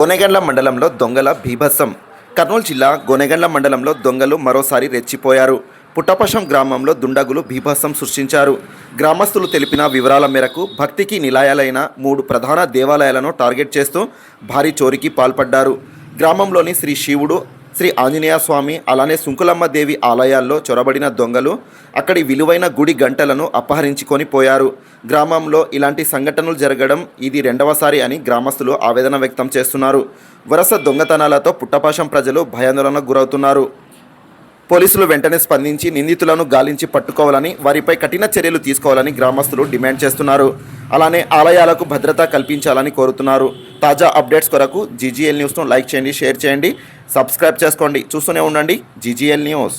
గోనెగండ్ల మండలంలో దొంగల బీభత్సం. కర్నూలు జిల్లా గోనెగండ్ల మండలంలో దొంగలు మరోసారి రెచ్చిపోయారు. పుట్టపశం గ్రామంలో దుండగులు బీభత్సం సృష్టించారు. గ్రామస్తులు తెలిపిన వివరాల మేరకు భక్తికి నిలయాలైన 3 ప్రధాన దేవాలయాలను టార్గెట్ చేస్తూ భారీ చోరీకి పాల్పడ్డారు. గ్రామంలోని శ్రీ శివుడు, శ్రీ ఆంజనేయ స్వామి, అలానే సుంకులమ్మ దేవి ఆలయాల్లో చొరబడిన దొంగలు అక్కడి విలువైన గుడి గంటలను అపహరించుకొని పోయారు. గ్రామంలో ఇలాంటి సంఘటనలు జరగడం ఇది రెండవసారి అని గ్రామస్తులు ఆవేదన వ్యక్తం చేస్తున్నారు. వరుస దొంగతనాలతో పుట్టపాశం ప్రజలు భయాందోళనకు గురవుతున్నారు. పోలీసులు వెంటనే స్పందించి నిందితులను గాలించి పట్టుకోవాలని, వారిపై కఠిన చర్యలు తీసుకోవాలని గ్రామస్తులు డిమాండ్ చేస్తున్నారు. అలానే ఆలయాలకు భద్రత కల్పించాలని కోరుతున్నారు. తాజా అప్డేట్స్ కొరకు జీజీఎల్ న్యూస్ను లైక్ చేయండి, షేర్ చేయండి, సబ్స్క్రైబ్ చేసుకోండి. చూస్తూనే ఉండండి జీజీఎల్ న్యూస్.